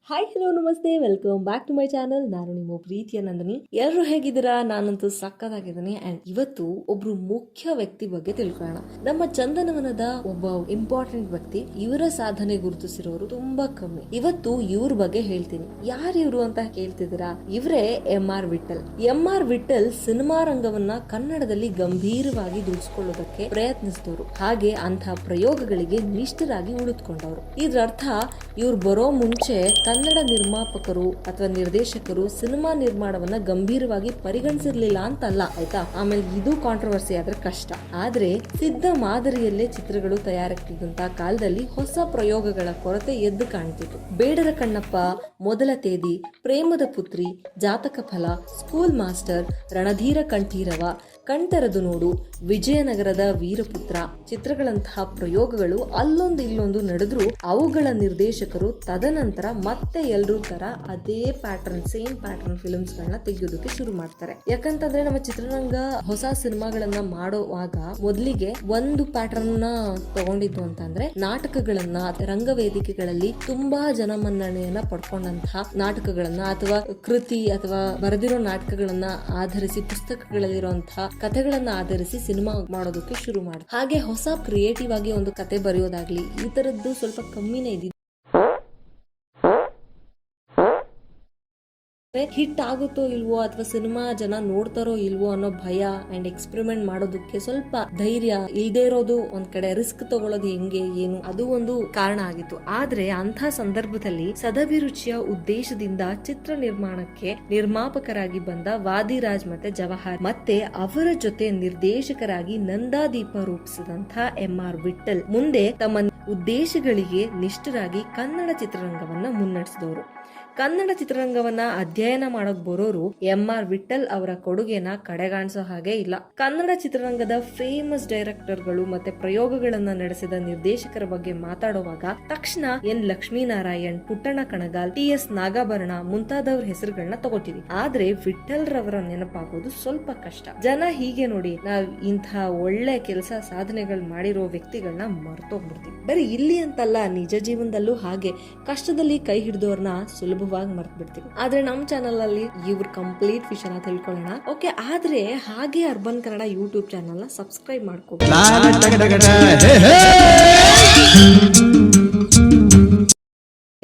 Hi hello ನಮಸ್ತೆ, welcome back to my channel. ನಾನು ನಿಮ್ಮ ಪ್ರೀತಿಯ ನಂದಿನಿ. ಎಲ್ಲರೂ ಹೇಗಿದ್ದೀರಾ? ನಾನಂತೂ ಸಕ್ಕತ್ತಾಗಿದ್ದೀನಿ. ಅಂಡ್ ಇವತ್ತು ಒಬ್ರು ಮುಖ್ಯ ವ್ಯಕ್ತಿ ಬಗ್ಗೆ ತಿಳ್ಕೊಳ್ಳೋಣ. ನಮ್ಮ ಚಂದನವನದ ಒಬ್ಬ ಇಂಪಾರ್ಟೆಂಟ್ ವ್ಯಕ್ತಿ. ಇವರ ಸಾಧನೆ ಗುರುತಿಸಿರೋರು ತುಂಬಾ ಕಮ್ಮಿ. ಇವತ್ತು ಇವ್ರ ಬಗ್ಗೆ ಹೇಳ್ತೀನಿ. ಯಾರು ಇವ್ರು ಅಂತ ಕೇಳ್ತಿದ್ದೀರಾ? ಇವರೇ M R. Vittal. M R. Vittal cinema ರಂಗವನ್ನ ಕನ್ನಡದಲ್ಲಿ ಗಂಭೀರವಾಗಿ ದುಡಿಸ್ಕೊಳ್ಳೋದಕ್ಕೆ ಪ್ರಯತ್ನಿಸಿದವರು, ಹಾಗೆ ಅಂತಹ ಪ್ರಯೋಗಗಳಿಗೆ ನಿಷ್ಠರಾಗಿ ಉಳಿದುಕೊಂಡವರು. ಇದ್ರ ಅರ್ಥ ಇವ್ರು ಬರೋ ಮುಂಚೆ ಕನ್ನಡ ನಿರ್ಮಾಪಕರು ಅಥವಾ ನಿರ್ದೇಶಕರು ಸಿನಿಮಾ ನಿರ್ಮಾಣವನ್ನ ಗಂಭೀರವಾಗಿ ಪರಿಗಣಿಸಿರ್ಲಿಲ್ಲ ಅಂತಲ್ಲ, ಆಯ್ತಾ? ಆಮೇಲೆ ಇದು ಕಾಂಟ್ರವರ್ಸಿ ಆದ್ರೆ ಕಷ್ಟ. ಆದ್ರೆ ಸಿದ್ಧ ಮಾದರಿಯಲ್ಲೇ ಚಿತ್ರಗಳು ತಯಾರಾಗ್ತಿದ್ದಂತ ಕಾಲದಲ್ಲಿ ಹೊಸ ಪ್ರಯೋಗಗಳ ಕೊರತೆ ಎದ್ದು ಕಾಣ್ತಿತ್ತು. ಬೇಡರ ಕಣ್ಣಪ್ಪ, ಮೊದಲ ತೇದಿ, ಪ್ರೇಮದ ಪುತ್ರಿ, ಜಾತಕ ಫಲ, ಸ್ಕೂಲ್ ಮಾಸ್ಟರ್, ರಣಧೀರ ಕಂಠೀರವ, ಕಣ್ತೆರೆದು ನೋಡು, ವಿಜಯನಗರದ ವೀರಪುತ್ರ ಚಿತ್ರಗಳಂತಹ ಪ್ರಯೋಗಗಳು ಅಲ್ಲೊಂದು ಇಲ್ಲೊಂದು ನಡೆದ್ರು ಅವುಗಳ ನಿರ್ದೇಶಕರು ತದನಂತರ ಮತ್ತೆ ಎಲ್ರೂ ತರ ಅದೇ ಸೇಮ್ ಪ್ಯಾಟರ್ನ್ ಫಿಲ್ಮ್ಸ್ ಗಳನ್ನ ತೆಗೆಯೋದಕ್ಕೆ ಶುರು ಮಾಡ್ತಾರೆ. ಯಾಕಂತಂದ್ರೆ ನಮ್ಮ ಚಿತ್ರರಂಗ ಹೊಸ ಸಿನಿಮಾಗಳನ್ನ ಮಾಡುವಾಗ ಮೊದಲಿಗೆ ಒಂದು ಪ್ಯಾಟರ್ನ್ ನ ತಗೊಂಡಿದ್ದು ಅಂತಂದ್ರೆ ನಾಟಕಗಳನ್ನ, ರಂಗವೇದಿಕೆಗಳಲ್ಲಿ ತುಂಬಾ ಜನಮನ್ನಣೆಯನ್ನ ಪಡ್ಕೊಂಡಂತಹ ನಾಟಕಗಳನ್ನ ಅಥವಾ ಕೃತಿ ಅಥವಾ ಬರೆದಿರೋ ನಾಟಕಗಳನ್ನ ಆಧರಿಸಿ, ಪುಸ್ತಕಗಳಲ್ಲಿರುವಂತಹ ಕಥೆಗಳನ್ನ ಆಧರಿಸಿ ಸಿನಿಮಾ ಮಾಡೋದಕ್ಕೆ ಶುರು ಮಾಡಿ. ಹಾಗೆ ಹೊಸ ಕ್ರಿಯೇಟಿವ್ ಆಗಿ ಒಂದು ಕತೆ ಬರೆಯೋದಾಗ್ಲಿ ಈ ತರದ್ದು ಸ್ವಲ್ಪ ಕಮ್ಮಿನೇ ಇದ್ದಿದ್ದು. ಹಿಟ್ ಆಗುತ್ತೋ ಇಲ್ವೋ ಅಥವಾ ಸಿನಿಮಾ ಜನ ನೋಡ್ತಾರೋ ಇಲ್ವೋ ಅನ್ನೋ ಭಯ ಅಂಡ್ ಎಕ್ಸ್ಪೆರಿಮೆಂಟ್ ಮಾಡೋದಕ್ಕೆ ಸ್ವಲ್ಪ ಧೈರ್ಯ ಇಲ್ದೇ ಇರೋದು, ಒಂದ್ ಕಡೆ ರಿಸ್ಕ್ ತಗೊಳ್ಳೋದು ಹೆಂಗೆ ಏನು, ಅದು ಒಂದು ಕಾರಣ ಆಗಿತ್ತು. ಆದ್ರೆ ಅಂತ ಸಂದರ್ಭದಲ್ಲಿ ಸದಭಿರುಚಿಯ ಉದ್ದೇಶದಿಂದ ಚಿತ್ರ ನಿರ್ಮಾಣಕ್ಕೆ ನಿರ್ಮಾಪಕರಾಗಿ ಬಂದ ವಾದಿರಾಜ್ ಮತ್ತೆ ಜವಾಹರ್ ಮತ್ತೆ ಅವರ ಜೊತೆ ನಿರ್ದೇಶಕರಾಗಿ ನಂದಾದೀಪ ರೂಪಿಸಿದಂತ ಎಂ.ಆರ್. ವಿಠಲ್ ಮುಂದೆ ತಮ್ಮ ಉದ್ದೇಶಗಳಿಗೆ ನಿಷ್ಠರಾಗಿ ಕನ್ನಡ ಚಿತ್ರರಂಗವನ್ನ ಮುನ್ನಡೆಸಿದವರು. ಕನ್ನಡ ಚಿತ್ರರಂಗವನ್ನ ಅಧ್ಯಯನ ಮಾಡೋಕ್ ಬರೋರು ಎಂ.ಆರ್. ವಿಠಲ್ ಅವರ ಕೊಡುಗೆನ ಕಡೆಗಾಣಿಸೋ ಹಾಗೆ ಇಲ್ಲ. ಕನ್ನಡ ಚಿತ್ರರಂಗದ ಫೇಮಸ್ ಡೈರೆಕ್ಟರ್ಗಳು ಮತ್ತೆ ಪ್ರಯೋಗಗಳನ್ನ ನಡೆಸಿದ ನಿರ್ದೇಶಕರ ಬಗ್ಗೆ ಮಾತಾಡುವಾಗ ತಕ್ಷಣ ಎನ್. ಲಕ್ಷ್ಮೀನಾರಾಯಣ್, ಪುಟ್ಟಣ್ಣ ಕಣಗಾಲ್, ಟಿ.ಎಸ್. ನಾಗಾಭರಣ ಮುಂತಾದವ್ರ ಹೆಸರುಗಳನ್ನ ತಗೋತೀವಿ. ಆದ್ರೆ ವಿಠಲ್ ರವರ ನೆನಪಾಗೋದು ಸ್ವಲ್ಪ ಕಷ್ಟ. ಜನ ಹೀಗೆ ನೋಡಿ, ನಾವ್ ಇಂಥ ಒಳ್ಳೆ ಕೆಲಸ ಸಾಧನೆಗಳು ಮಾಡಿರೋ ವ್ಯಕ್ತಿಗಳನ್ನ ಮರ್ತೋಗ್ಬಿಡ್ತೀವಿ. ಬರೀ ಇಲ್ಲಿ ಅಂತಲ್ಲ, ನಿಜ ಜೀವನದಲ್ಲೂ ಹಾಗೆ ಕಷ್ಟದಲ್ಲಿ ಕೈ ಹಿಡಿದವ್ರನ್ನ ಸುಲಭವಾಗಿ ಮರ್ತ್ ಬಿಡ್ತೀವಿ. ಆದ್ರೆ ನಮ್ ಚಾನಲ್ ಅಲ್ಲಿ ಇವ್ರ ಕಂಪ್ಲೀಟ್ ವಿಷಯನ ತಿಳ್ಕೊಳ್ಳೋಣ. ಓಕೆ, ಆದ್ರೆ ಹಾಗೆ ಅರ್ಬನ್ ಕನ್ನಡ ಯೂಟ್ಯೂಬ್ ಚಾನಲ್ ನ ಸಬ್ಸ್ಕ್ರೈಬ್ ಮಾಡ್ಕೋ.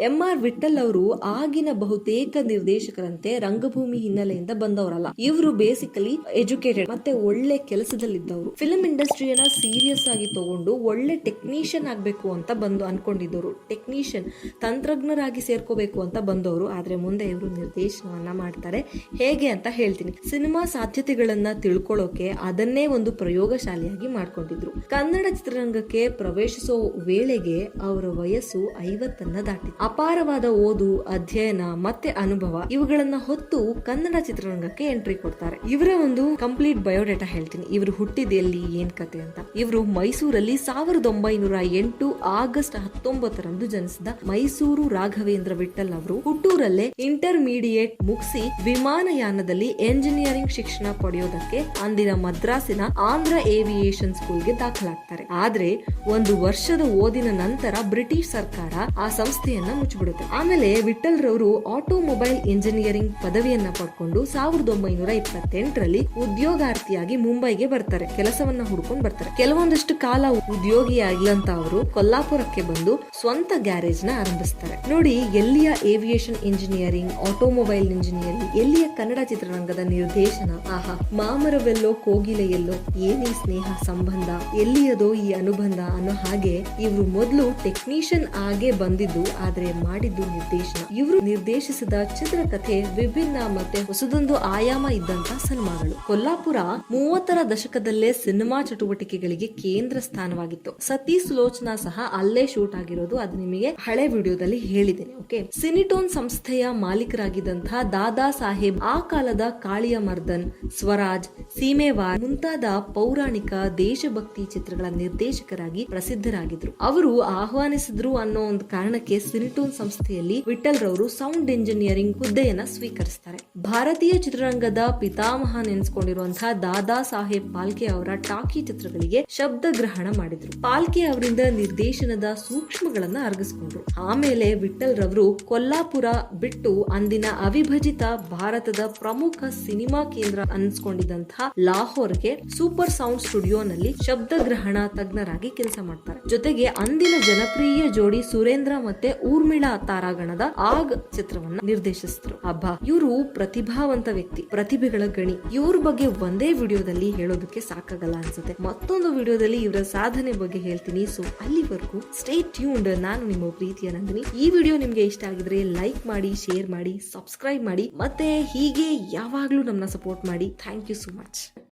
ಎಂ.ಆರ್. ವಿಠಲ್ ಅವರು ಆಗಿನ ಬಹುತೇಕ ನಿರ್ದೇಶಕರಂತೆ ರಂಗಭೂಮಿ ಹಿನ್ನೆಲೆಯಿಂದ ಬಂದವರಲ್ಲ. ಇವರು ಬೇಸಿಕಲಿ ಎಜುಕೇಟೆಡ್ ಮತ್ತೆ ಒಳ್ಳೆ ಕೆಲಸದಲ್ಲಿದ್ದವರು. ಫಿಲ್ಮ್ ಇಂಡಸ್ಟ್ರಿಯನ್ನ ಸೀರಿಯಸ್ ಆಗಿ ತಗೊಂಡು ಒಳ್ಳೆ ಟೆಕ್ನಿಷಿಯನ್ ಆಗ್ಬೇಕು ಅಂತ ಬಂದು ಅನ್ಕೊಂಡಿದ್ದವರು. ಟೆಕ್ನಿಷಿಯನ್, ತಂತ್ರಜ್ಞರಾಗಿ ಸೇರ್ಕೋಬೇಕು ಅಂತ ಬಂದವರು. ಆದ್ರೆ ಮುಂದೆ ಇವರು ನಿರ್ದೇಶನವನ್ನ ಮಾಡ್ತಾರೆ. ಹೇಗೆ ಅಂತ ಹೇಳ್ತೀನಿ. ಸಿನಿಮಾ ಸಾಧ್ಯತೆಗಳನ್ನ ತಿಳ್ಕೊಳ್ಳೋಕೆ ಅದನ್ನೇ ಒಂದು ಪ್ರಯೋಗಶಾಲೆಯಾಗಿ ಮಾಡ್ಕೊಂಡಿದ್ರು. ಕನ್ನಡ ಚಿತ್ರರಂಗಕ್ಕೆ ಪ್ರವೇಶಿಸೋ ವೇಳೆಗೆ ಅವರ ವಯಸ್ಸು 50 ದಾಟಿತ್ತು. ಅಪಾರವಾದ ಓದು, ಅಧ್ಯಯನ ಮತ್ತೆ ಅನುಭವ ಇವುಗಳನ್ನ ಹೊತ್ತು ಕನ್ನಡ ಚಿತ್ರರಂಗಕ್ಕೆ ಎಂಟ್ರಿ ಕೊಡ್ತಾರೆ. ಇವರ ಒಂದು ಕಂಪ್ಲೀಟ್ ಬಯೋಡೇಟಾ ಹೇಳ್ತೀನಿ. ಇವರು ಹುಟ್ಟಿದ ಎಲ್ಲಿ, ಏನ್ ಕತೆ ಅಂತ. ಇವರು ಮೈಸೂರಲ್ಲಿ 1908 ಆಗಸ್ಟ್ 19 ಜನಿಸಿದ ಮೈಸೂರು ರಾಘವೇಂದ್ರ ವಿಠಲ್ ಅವರು ಹುಟ್ಟೂರಲ್ಲೇ ಇಂಟರ್ಮೀಡಿಯೇಟ್ ಮುಗಿಸಿ ವಿಮಾನಯಾನದಲ್ಲಿ ಎಂಜಿನಿಯರಿಂಗ್ ಶಿಕ್ಷಣ ಪಡೆಯೋದಕ್ಕೆ ಅಂದಿನ ಮದ್ರಾಸಿನ ಆಂಧ್ರ ಏವಿಯೇಷನ್ ಸ್ಕೂಲ್ಗೆ ದಾಖಲಾಗ್ತಾರೆ. ಆದ್ರೆ ಒಂದು ವರ್ಷದ ಓದಿನ ನಂತರ ಬ್ರಿಟಿಷ್ ಸರ್ಕಾರ ಆ ಸಂಸ್ಥೆಯನ್ನ ಮುಚ್ಚಿಬಿಡುತ್ತೆ. ಆಮೇಲೆ ವಿಠಲ್ ರವರು ಆಟೋಮೊಬೈಲ್ ಇಂಜಿನಿಯರಿಂಗ್ ಪದವಿಯನ್ನ ಪಡ್ಕೊಂಡು 1928 ಉದ್ಯೋಗಾರ್ಥಿಯಾಗಿ ಮುಂಬೈಗೆ ಬರ್ತಾರೆ. ಕೆಲಸವನ್ನ ಹುಡ್ಕೊಂಡು ಬರ್ತಾರೆ. ಕೆಲವೊಂದಷ್ಟು ಕಾಲ ಉದ್ಯೋಗಿಯಾಗಿ ಅಂತ ಅವರು ಕೊಲ್ಲಾಪುರಕ್ಕೆ ಬಂದು ಸ್ವಂತ ಗ್ಯಾರೇಜ್ ನ ಆರಂಭಿಸ್ತಾರೆ. ನೋಡಿ, ಎಲ್ಲಿಯ ಏವಿಯೇಷನ್ ಇಂಜಿನಿಯರಿಂಗ್, ಆಟೋಮೊಬೈಲ್ ಇಂಜಿನಿಯರಿಂಗ್, ಎಲ್ಲಿಯ ಕನ್ನಡ ಚಿತ್ರರಂಗದ ನಿರ್ದೇಶನ, ಆಹಾ, ಮಾಮರವೆಲ್ಲೋ ಕೋಗಿಲೆಯಲ್ಲೋ, ಏನೇ ಸ್ನೇಹ ಸಂಬಂಧ, ಎಲ್ಲಿಯದೋ ಈ ಅನುಬಂಧ ಅನ್ನೋ ಹಾಗೆ ಇವರು ಮೊದಲು ಟೆಕ್ನಿಷಿಯನ್ ಆಗೇ ಬಂದಿದ್ದು, ಆದ್ರೆ ಮಾಡಿದ್ದು ನಿರ್ದೇಶನ. ಇವರು ನಿರ್ದೇಶಿಸಿದ ಚಿತ್ರಕಥೆ ವಿಭಿನ್ನ ಮತ್ತೆ ಹೊಸದೊಂದು ಆಯಾಮ ಇದ್ದಂತ ಸಿನಿಮಾಗಳು. ಕೊಲ್ಲಾಪುರ 30ರ ದಶಕದಲ್ಲೇ ಸಿನಿಮಾ ಚಟುವಟಿಕೆಗಳಿಗೆ ಕೇಂದ್ರ ಸ್ಥಾನವಾಗಿತ್ತು. ಸತಿ ಸುಲೋಚನಾ ಸಹ ಅಲ್ಲೇ ಶೂಟ್ ಆಗಿರೋದು, ಅದು ನಿಮಗೆ ಹಳೆ ವಿಡಿಯೋದಲ್ಲಿ ಹೇಳಿದ್ದೇನೆ. ಓಕೆ, ಸಿನಿಟೋನ್ ಸಂಸ್ಥೆಯ ಮಾಲೀಕರಾಗಿದ್ದಂತಹ ದಾದಾ ಸಾಹೇಬ್ ಆ ಕಾಲದ ಕಾಳಿಯ ಮರ್ದನ್, ಸ್ವರಾಜ್, ಸೀಮೆವಾರ್ ಮುಂತಾದ ಪೌರಾಣಿಕ ದೇಶಭಕ್ತಿ ಚಿತ್ರಗಳ ನಿರ್ದೇಶಕರಾಗಿ ಪ್ರಸಿದ್ಧರಾಗಿದ್ರು. ಅವರು ಆಹ್ವಾನಿಸಿದ್ರು ಅನ್ನೋ ಒಂದು ಕಾರಣಕ್ಕೆ ಸಿನಿಟೋನ್ ಕಾರ್ಟೂನ್ ಸಂಸ್ಥೆಯಲ್ಲಿ ವಿಠಲ್ ರವರು ಸೌಂಡ್ ಇಂಜಿನಿಯರಿಂಗ್ ಹುದ್ದೆಯನ್ನ ಸ್ವೀಕರಿಸ್ತಾರೆ. ಭಾರತೀಯ ಚಿತ್ರರಂಗದ ಪಿತಾಮಹ ನೆನೆಸ್ಕೊಂಡಿರುವಂತಹ ದಾದಾ ಸಾಹೇಬ್ ಪಾಲ್ಕೆ ಅವರ ಟಾಕಿ ಚಿತ್ರಗಳಿಗೆ ಶಬ್ದ ಗ್ರಹಣ ಮಾಡಿದ್ರು. ಪಾಲ್ಕೆ ಅವರಿಂದ ನಿರ್ದೇಶನದ ಸೂಕ್ಷ್ಮಗಳನ್ನ ಅರಗಿಸ್ಕೊಂಡ್ರು. ಆಮೇಲೆ ವಿಠಲ್ ರವರು ಕೊಲ್ಲಾಪುರ ಬಿಟ್ಟು ಅಂದಿನ ಅವಿಭಜಿತ ಭಾರತದ ಪ್ರಮುಖ ಸಿನಿಮಾ ಕೇಂದ್ರ ಅನ್ಸ್ಕೊಂಡಿದ್ದಂತಹ ಲಾಹೋರ್ಗೆ ಸೂಪರ್ ಸೌಂಡ್ ಸ್ಟುಡಿಯೋನಲ್ಲಿ ಶಬ್ದ ಗ್ರಹಣ ತಜ್ಞರಾಗಿ ಕೆಲಸ ಮಾಡ್ತಾರೆ. ಜೊತೆಗೆ ಅಂದಿನ ಜನಪ್ರಿಯ ಜೋಡಿ ಸುರೇಂದ್ರ ಮತ್ತೆ ಊರ್ಮಿಳಾ ತಾರಾಗಣದ ಆಗ್ ಚಿತ್ರವನ್ನ ನಿರ್ದೇಶಿಸಿದ್ರು. ಅಬ್ಬಾ, ಇವರು ಪ್ರತಿಭಾವಂತ ವ್ಯಕ್ತಿ, ಪ್ರತಿಭೆಗಳ ಗಣಿ. ಇವ್ರ ಬಗ್ಗೆ ಒಂದೇ ವಿಡಿಯೋದಲ್ಲಿ ಹೇಳೋದಕ್ಕೆ ಸಾಕಾಗಲ್ಲ ಅನ್ಸುತ್ತೆ. ಮತ್ತೊಂದು ವಿಡಿಯೋದಲ್ಲಿ ಇವರ ಸಾಧನೆ ಬಗ್ಗೆ ಹೇಳ್ತೀನಿ. ಸೊ ಅಲ್ಲಿವರೆಗೂ ಸ್ಟೇ ಟ್ಯೂನ್ಡ್. ನಾನು ನಿಮ್ಮ ಪ್ರೀತಿಯ ನಂದಿನಿ. ಈ ವಿಡಿಯೋ ನಿಮ್ಗೆ ಇಷ್ಟ ಆಗಿದ್ರೆ ಲೈಕ್ ಮಾಡಿ, ಶೇರ್ ಮಾಡಿ, ಸಬ್ಸ್ಕ್ರೈಬ್ ಮಾಡಿ, ಮತ್ತೆ ಹೀಗೆ ಯಾವಾಗ್ಲೂ ನಮ್ಮನ್ನ ಸಪೋರ್ಟ್ ಮಾಡಿ. Thank you so much.